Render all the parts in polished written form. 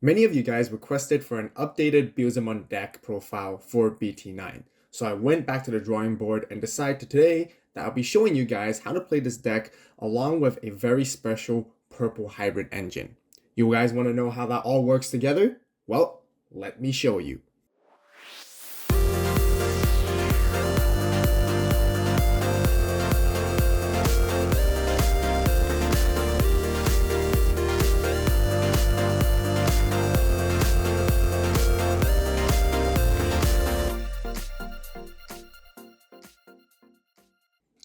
Many of you guys requested for an updated Beelzemon deck profile for BT9. So I went back to the drawing board and decided today that I'll be showing you guys how to play this deck along with a very special purple hybrid engine. You guys want to know how that all works together? Well, let me show you.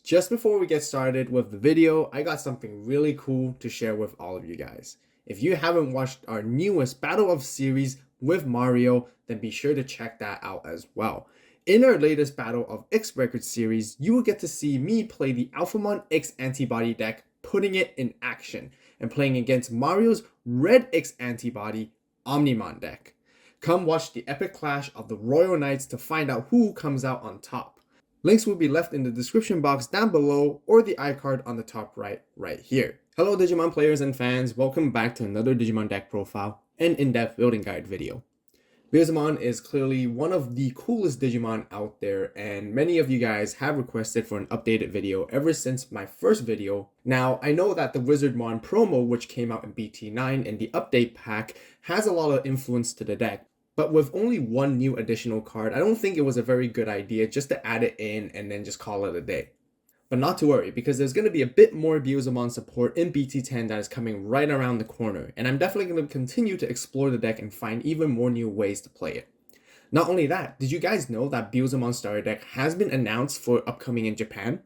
Just before we get started with the video, I got something really cool to share with all of you guys. If you haven't watched our newest Battle of series with Mario, then be sure to check that out as well. In our latest Battle of X Records series, you will get to see me play the Alphamon X Antibody deck, putting it in action, and playing against Mario's Red X Antibody Omnimon deck. Come watch the epic clash of the Royal Knights to find out who comes out on top. Links will be left in the description box down below or the iCard on the top right here. Hello Digimon players and fans, welcome back to another Digimon deck profile and in-depth building guide video. Beelzemon is clearly one of the coolest Digimon out there, and many of you guys have requested for an updated video ever since my first video. Now, I know that the Wizardmon promo, which came out in BT9 in the update pack, has a lot of influence to the deck. But with only one new additional card, I don't think it was a very good idea just to add it in and then just call it a day. But not to worry, because there's going to be a bit more Beelzemon support in BT10 that is coming right around the corner, and I'm definitely going to continue to explore the deck and find even more new ways to play it. Not only that, did you guys know that Beelzemon starter deck has been announced for upcoming in Japan?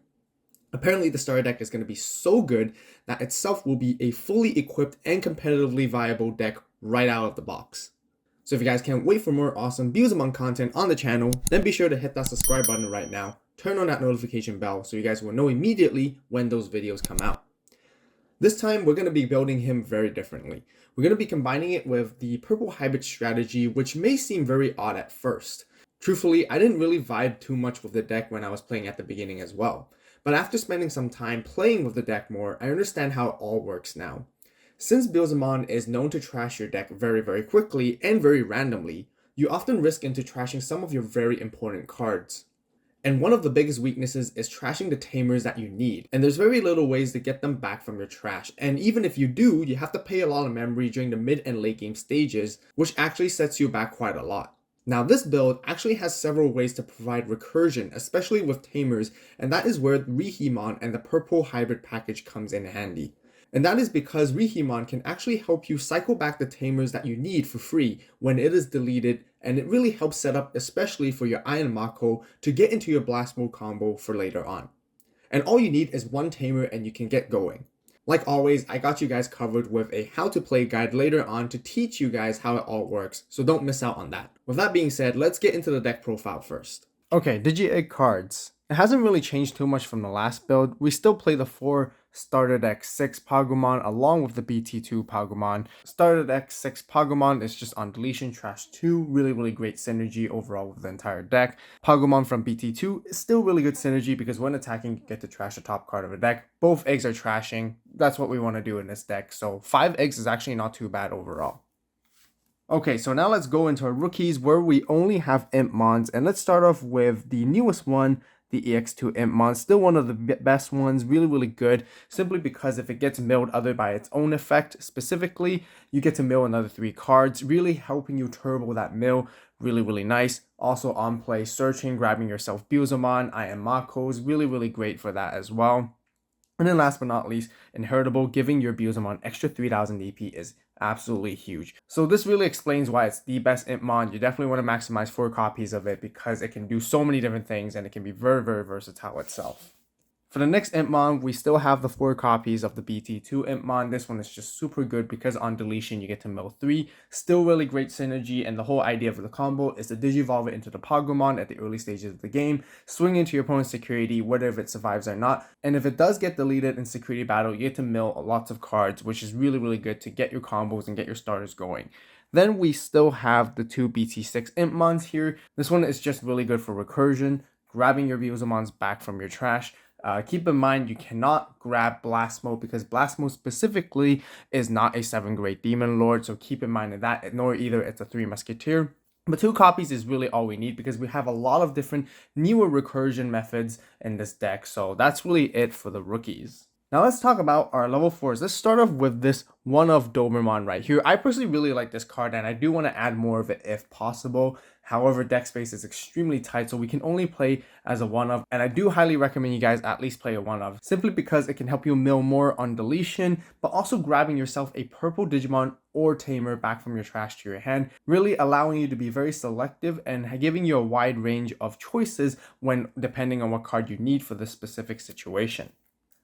Apparently the starter deck is going to be so good that itself will be a fully equipped and competitively viable deck right out of the box. So if you guys can't wait for more awesome Beelzemon content on the channel, then be sure to hit that subscribe button right now, turn on that notification bell so you guys will know immediately when those videos come out. This time we're going to be building him very differently. We're going to be combining it with the purple hybrid strategy, which may seem very odd at first. Truthfully, I didn't really vibe too much with the deck when I was playing at the beginning as well. But after spending some time playing with the deck more, I understand how it all works now. Since Beelzemon is known to trash your deck very quickly and very randomly, you often risk into trashing some of your very important cards. And one of the biggest weaknesses is trashing the Tamers that you need, and there's very little ways to get them back from your trash, and even if you do, you have to pay a lot of memory during the mid and late game stages, which actually sets you back quite a lot. Now this build actually has several ways to provide recursion, especially with Tamers, and that is where Digimon and the purple hybrid package comes in handy. And that is because Digimon can actually help you cycle back the Tamers that you need for free when it is deleted, and it really helps set up especially for your Iron Mako to get into your Blast Mode combo for later on. And all you need is one Tamer and you can get going. Like always, I got you guys covered with a how to play guide later on to teach you guys how it all works, so don't miss out on that. With that being said, let's get into the deck profile first. Okay, Digi-Egg cards. It hasn't really changed too much from the last build. We still play the 4 Starter Deck 6 Pagumon along with the BT2 Pagumon. Starter Deck 6 Pagumon is just on deletion, trash 2, really great synergy overall with the entire deck. Pagumon from BT2 is still really good synergy because when attacking you get to trash the top card of a deck. Both eggs are trashing. That's what we want to do in this deck, so 5 eggs is actually not too bad overall. Okay, so now let's go into our rookies where we only have Impmons, and let's start off with the newest one, the EX2 Impmon. Still one of the best ones, really good, simply because if it gets milled other by its own effect, specifically, you get to mill another 3 cards, really helping you turbo that mill, really nice. Also on play, searching, grabbing yourself Beelzemon, Iron Makos, really great for that as well. And then last but not least, Inheritable, giving your Beelzemon extra 3000 DP is absolutely huge. So this really explains why it's the best Impmon. You definitely want to maximize 4 copies of it because it can do so many different things and it can be very versatile itself. For the next Impmon, we still have the 4 copies of the BT2 Impmon. This one is just super good because on deletion you get to mill 3. Still really great synergy, and the whole idea of the combo is to Digivolve it into the Pagumon at the early stages of the game, swing into your opponent's security, whether if it survives or not, and if it does get deleted in security battle, you get to mill lots of cards, which is really good to get your combos and get your starters going. Then we still have the 2 BT6 Impmons here. This one is just really good for recursion, grabbing your Beelzemons back from your trash. Keep in mind you cannot grab Blast Mode because Blast Mode specifically is not a 7th grade Demon Lord, so keep in mind that, nor either it's a 3 Musketeer. But 2 copies is really all we need because we have a lot of different newer recursion methods in this deck, so that's really it for the rookies. Now let's talk about our level 4s. Let's start off with this one of Doberman right here. I personally really like this card and I do want to add more of it if possible. However, deck space is extremely tight, so we can only play as a one of, and I do highly recommend you guys at least play a one of, simply because it can help you mill more on deletion, but also grabbing yourself a purple Digimon or Tamer back from your trash to your hand, really allowing you to be very selective and giving you a wide range of choices when depending on what card you need for this specific situation.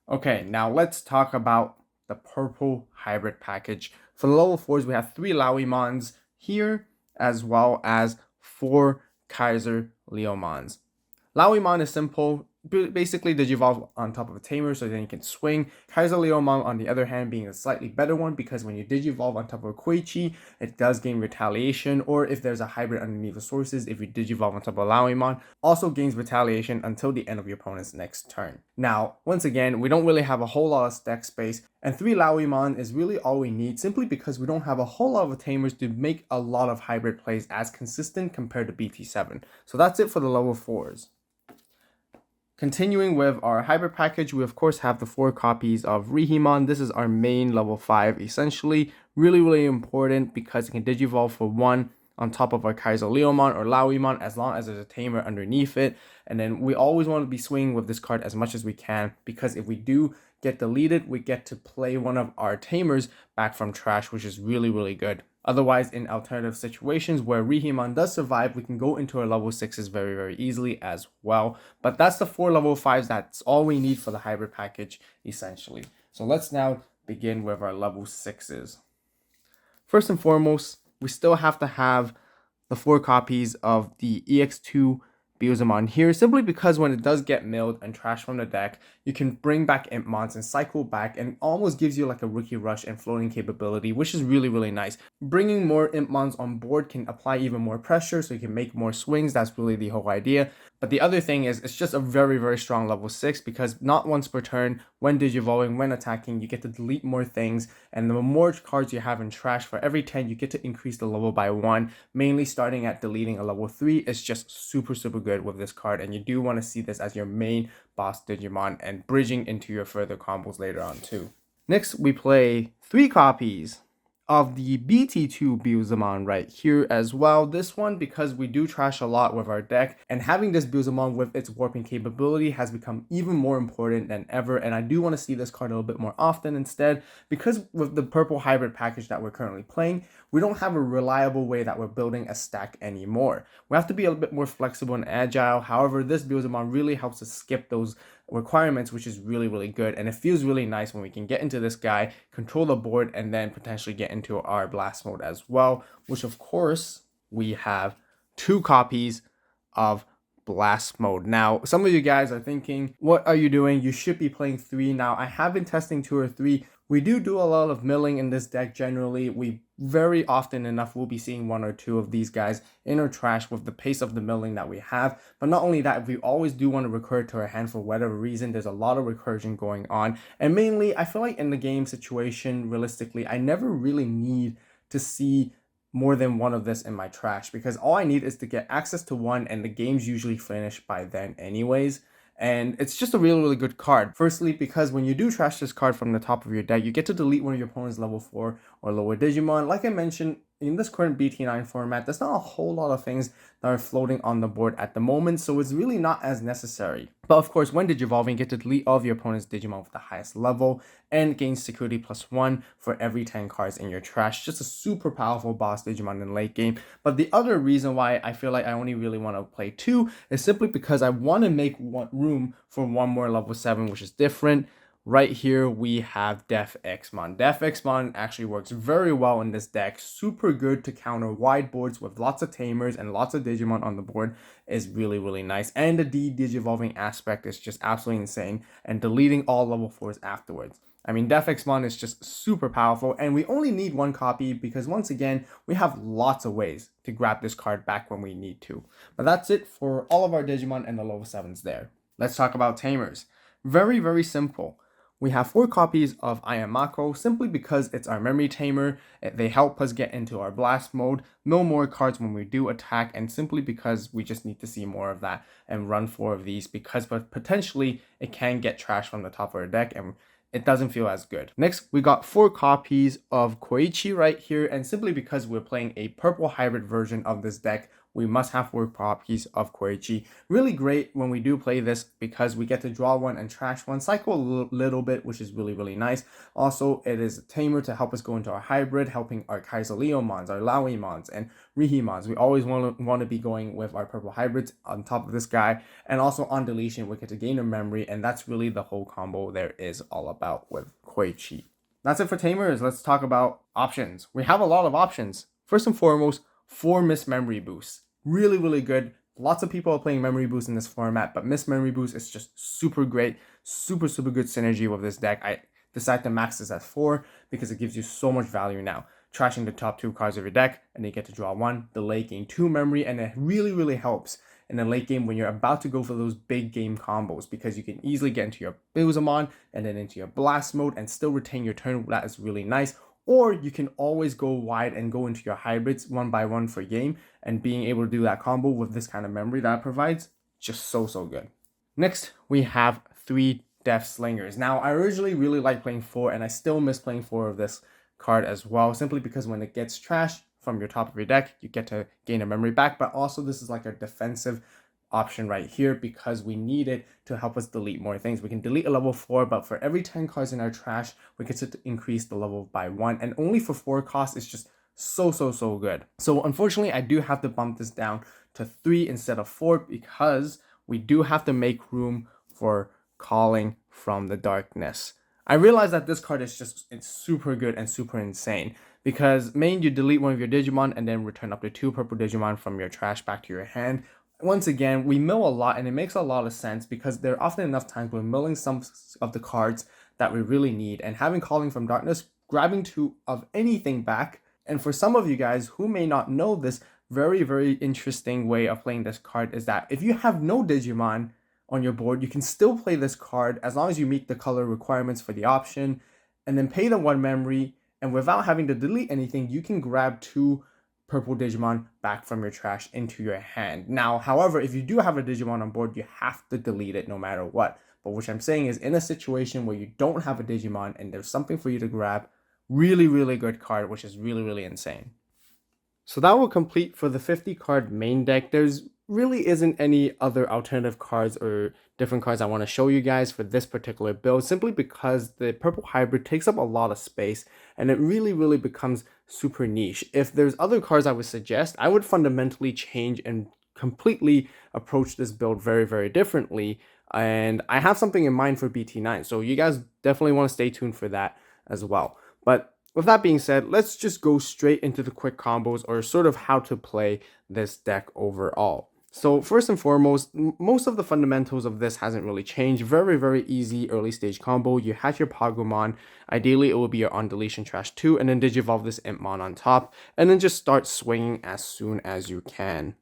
Okay, now let's talk about the purple hybrid package. For the level 4s, we have 3 Lowimons here, as well as 4 Kaiser Leomons. Lowimon is simple. Basically, Digivolve on top of a Tamer so then you can swing. Kaiser Leomon, on the other hand, being a slightly better one because when you Digivolve on top of a Koichi, it does gain Retaliation, or if there's a hybrid underneath the sources, if you Digivolve on top of Lowimon, also gains Retaliation until the end of your opponent's next turn. Now, once again, we don't really have a whole lot of deck space, and 3 Lowimon is really all we need simply because we don't have a whole lot of Tamers to make a lot of hybrid plays as consistent compared to BT7. So that's it for the level 4s. Continuing with our hybrid package, we of course have the 4 copies of Rihimon. This is our main level 5 essentially. Really important because it can Digivolve for 1 on top of our Kaiser Leomon or Lowimon as long as there's a Tamer underneath it. And then we always want to be swinging with this card as much as we can because if we do get deleted, we get to play one of our Tamers back from trash, which is really good. Otherwise, in alternative situations where Rihimon does survive, we can go into our level 6s very easily as well. But that's the 4 level 5s. That's all we need for the hybrid package, essentially. So let's now begin with our level 6s. First and foremost, we still have to have the 4 copies of the EX2 Beelzemon here, simply because when it does get milled and trashed from the deck, you can bring back Impmons and cycle back, and it almost gives you like a rookie rush and floating capability, which is really nice. Bringing more Impmons on board can apply even more pressure, so you can make more swings. That's really the whole idea. But the other thing is, it's just a very strong level 6 because not once per turn, when Digivolving, when attacking, you get to delete more things, and the more cards you have in trash, for every 10, you get to increase the level by 1, mainly starting at deleting a level 3 is just super good with this card, and you do want to see this as your main boss Digimon and bridging into your further combos later on too. Next, we play 3 copies of the BT2 Beelzemon right here as well. This one, because we do trash a lot with our deck, and having this Beelzemon with its warping capability has become even more important than ever, and I do want to see this card a little bit more often instead, because with the purple hybrid package that we're currently playing, we don't have a reliable way that we're building a stack anymore. We have to be a little bit more flexible and agile. However, this Beelzemon really helps us skip those requirements, which is really good, and it feels really nice when we can get into this guy, control the board, and then potentially get into our blast mode as well, which of course we have 2 copies of blast mode. Now, some of you guys are thinking, what are you doing? You should be playing 3. Now, I have been testing 2 or 3. We do a lot of milling in this deck generally. We very often enough will be seeing 1 or 2 of these guys in our trash with the pace of the milling that we have. But not only that, we always do want to recur to our hand for whatever reason. There's a lot of recursion going on. And mainly, I feel like in the game situation, realistically, I never really need to see more than 1 of this in my trash because all I need is to get access to 1 and the game's usually finished by then anyways. And it's just a really good card. Firstly, because when you do trash this card from the top of your deck, you get to delete one of your opponent's level 4 or lower Digimon. Like I mentioned, in this current BT9 format, there's not a whole lot of things that are floating on the board at the moment, so it's really not as necessary. But of course, when Digivolving, you get to delete all of your opponent's Digimon with the highest level and gain security +1 for every 10 cards in your trash. Just a super powerful boss Digimon in late game. But the other reason why I feel like I only really want to play 2 is simply because I want to make room for 1 more level 7, which is different. Right here, we have Defxmon. Defxmon actually works very well in this deck. Super good to counter wide boards with lots of Tamers and lots of Digimon on the board is really nice. And the de-Digivolving aspect is just absolutely insane. And deleting all level 4s afterwards. I mean, Defxmon is just super powerful. And we only need 1 copy because, once again, we have lots of ways to grab this card back when we need to. But that's it for all of our Digimon and the level 7s there. Let's talk about Tamers. Very, very simple. We have 4 copies of Ayamako simply because it's our memory tamer. They help us get into our blast mode, mill more cards when we do attack, and simply because we just need to see more of that and run 4 of these because potentially it can get trashed from the top of our deck and it doesn't feel as good. Next, we got 4 copies of Koichi right here, and simply because we're playing a purple hybrid version of this deck, we must have 4 copies of Koichi. Really great when we do play this because we get to draw one and trash one, cycle a little bit, which is really, really nice. Also, it is a tamer to help us go into our hybrid, helping our Kaiser-Leomons, our Lowimons, and Rihimons. We always want to be going with our purple hybrids on top of this guy. And also on deletion, we get to gain a memory, and that's really the whole combo there is all about with Koichi. That's it for tamers. Let's talk about options. We have a lot of options. First and foremost, 4 Miss Memory Boosts. Really, really good. Lots of people are playing Memory Boost in this format, but Miss Memory Boost is just super great. Super, super good synergy with this deck. I decided to max this at 4 because it gives you so much value now. Trashing the top 2 cards of your deck, and you get to draw 1. The late game 2 memory, and it really, really helps in the late game when you're about to go for those big game combos because you can easily get into your Beelzemon and then into your blast mode and still retain your turn. That is really nice. Or you can always go wide and go into your hybrids 1 by 1 for game, and being able to do that combo with this kind of memory that it provides, just so good. Next, we have 3 Death Slingers. Now, I originally really liked playing 4, and I still miss playing 4 of this card as well, simply because when it gets trashed from your top of your deck, you get to gain a memory back, but also this is like a defensive option right here because we need it to help us delete more things. We can delete a level 4, but for every 10 cards in our trash, we get to increase the level by 1, and only for 4 costs is just so good. So unfortunately, I do have to bump this down to 3 instead of 4 because we do have to make room for Calling from the Darkness. I realize that this card is it's super good and super insane because main, you delete one of your Digimon and then return up to 2 purple Digimon from your trash back to your hand. Once again, we mill a lot, and it makes a lot of sense because there are often enough times we're milling some of the cards that we really need, and having Calling from Darkness, grabbing 2 of anything back. And for some of you guys who may not know this, very interesting way of playing this card is that if you have no Digimon on your board, you can still play this card as long as you meet the color requirements for the option, and then pay the 1 memory, and without having to delete anything, you can grab 2 purple Digimon back from your trash into your hand. Now, however, if you do have a Digimon on board, you have to delete it no matter what. But what I'm saying is, in a situation where you don't have a Digimon and there's something for you to grab, really good card, which is really insane. So that will complete for the 50 card main deck. There's really isn't any other alternative cards or different cards I want to show you guys for this particular build, simply because the purple hybrid takes up a lot of space and it really becomes super niche. If there's other cards I would suggest, I would fundamentally change and completely approach this build very differently, and I have something in mind for BT9, so you guys definitely want to stay tuned for that as well. But with that being said, let's just go straight into the quick combos, or sort of how to play this deck overall. So first and foremost, most of the fundamentals of this hasn't really changed. Very easy early stage combo. You have your Pagumon. Ideally, it will be your on deletion trash 2, and then Digivolve this Impmon on top, and then just start swinging as soon as you can.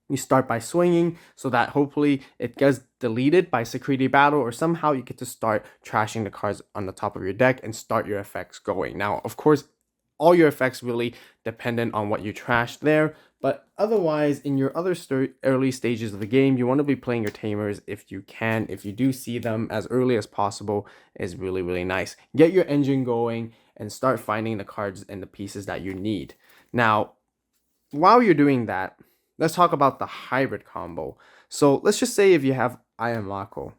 You start by swinging so that hopefully it gets deleted by Security Battle, or somehow you get to start trashing the cards on the top of your deck and start your effects going. Now, of course, all your effects really dependent on what you trash there, but otherwise, in your other early stages of the game, you want to be playing your Tamers if you can. If you do see them as early as possible, is really nice. Get your engine going and start finding the cards and the pieces that you need. Now, while you're doing that, let's talk about the hybrid combo. So let's just say if you have Ayamako,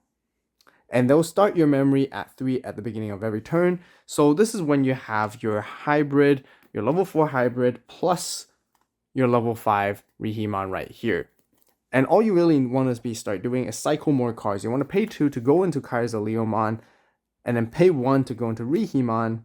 and they'll start your memory at 3 at the beginning of every turn. So this is when you have your hybrid, your level 4 hybrid, plus your level 5 Rihimon right here. And all you really want to start doing is cycle more cards. You want to pay 2 to go into Kaiser-Leomon, and then pay 1 to go into Rihimon,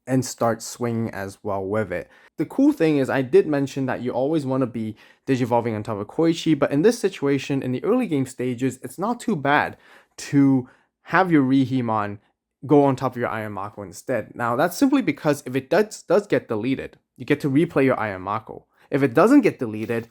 and start swinging as well with it. The cool thing is, I did mention that you always want to be digivolving on top of Koichi, but in this situation, in the early game stages, it's not too bad to have your Rihimon go on top of your Ayamako instead. Now, that's simply because if it does get deleted, you get to replay your Ayamako. If it doesn't get deleted,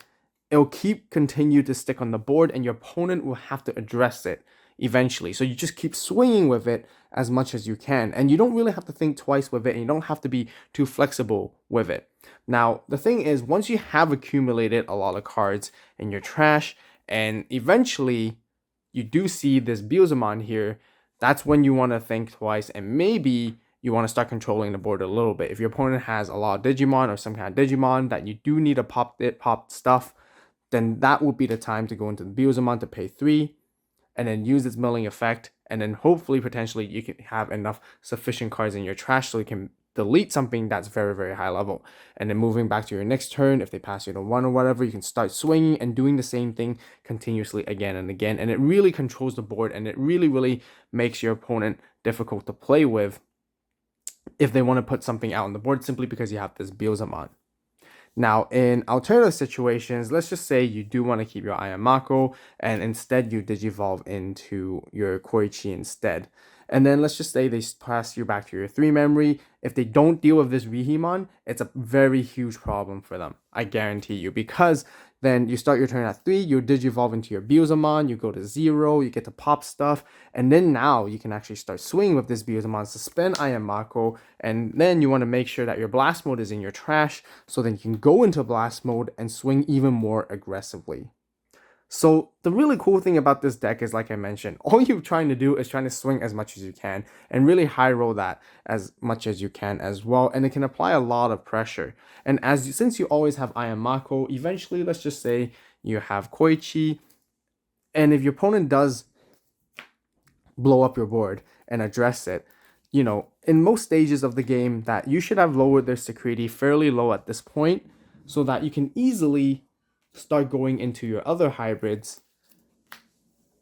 it'll continue to stick on the board, and your opponent will have to address it. eventually. So you just keep swinging with it as much as you can, and you don't really have to think twice with it, and you don't have to be too flexible with it. Now, the thing is, once you have accumulated a lot of cards in your trash, and eventually you do see this Beelzemon here, that's when you want to think twice, and maybe you want to start controlling the board a little bit. If your opponent has a lot of Digimon or some kind of Digimon that you do need to pop stuff, then that would be the time to go into the Beelzemon to pay 3 and then use its milling effect, and then hopefully potentially you can have enough sufficient cards in your trash so you can delete something that's very, very high level. And then moving back to your next turn, if they pass you to 1 or whatever, you can start swinging and doing the same thing continuously again and again, and it really controls the board, and it really makes your opponent difficult to play with if they want to put something out on the board simply because you have this Beelzemon. Now, in alternative situations, let's just say you do want to keep your Ayamako and instead you digivolve into your Koichi instead. And then let's just say they pass you back to your 3 memory. If they don't deal with this Rihimon, it's a very huge problem for them, I guarantee you, because then you start your turn at 3, you digivolve into your Beelzemon, you go to 0, you get to pop stuff, and then now you can actually start swinging with this Beelzemon, suspend Ayamako, and then you want to make sure that your blast mode is in your trash, so then you can go into blast mode and swing even more aggressively. So the really cool thing about this deck is, like I mentioned, all you're trying to do is trying to swing as much as you can and really high roll that as much as you can as well, and it can apply a lot of pressure. And since you always have Ayamako, eventually let's just say you have Koichi, and if your opponent does blow up your board and address it, you know, in most stages of the game that you should have lowered their security fairly low at this point so that you can easily start going into your other hybrids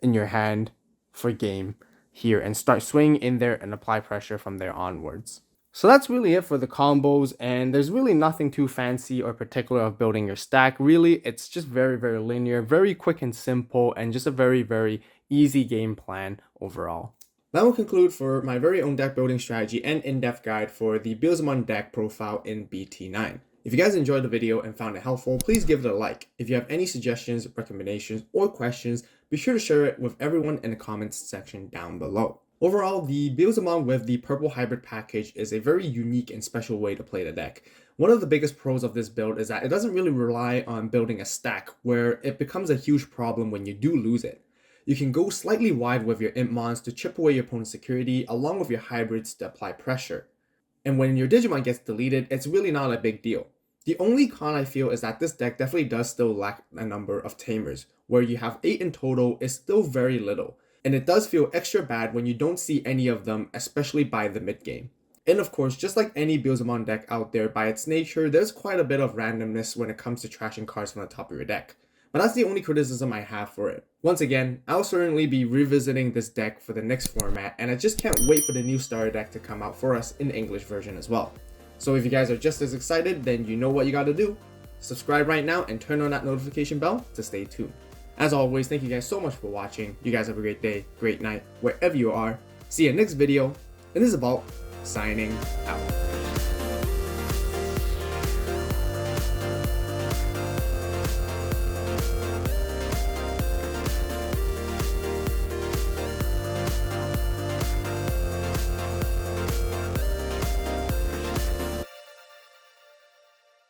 in your hand for game here and start swinging in there and apply pressure from there onwards. So that's really it for the combos, and there's really nothing too fancy or particular of building your stack. Really, it's just very linear, very quick and simple, and just a very easy game plan overall. That will conclude for my very own deck building strategy and in-depth guide for the Beelzemon deck profile in BT9. If you guys enjoyed the video and found it helpful, please give it a like. If you have any suggestions, recommendations, or questions, be sure to share it with everyone in the comments section down below. Overall, the Beelzemon with the purple hybrid package is a very unique and special way to play the deck. One of the biggest pros of this build is that it doesn't really rely on building a stack where it becomes a huge problem when you do lose it. You can go slightly wide with your Impmons to chip away your opponent's security along with your hybrids to apply pressure. And when your Digimon gets deleted, it's really not a big deal. The only con I feel is that this deck definitely does still lack a number of Tamers, where you have 8 in total is still very little, and it does feel extra bad when you don't see any of them, especially by the mid game. And of course, just like any Beelzemon deck out there, by its nature, there's quite a bit of randomness when it comes to trashing cards from the top of your deck. But that's the only criticism I have for it. Once again, I'll certainly be revisiting this deck for the next format, and I just can't wait for the new starter deck to come out for us in the English version as well. So if you guys are just as excited, then you know what you gotta do. Subscribe right now and turn on that notification bell to stay tuned. As always, thank you guys so much for watching. You guys have a great day, great night, wherever you are. See you next video, and this is Avault, signing out.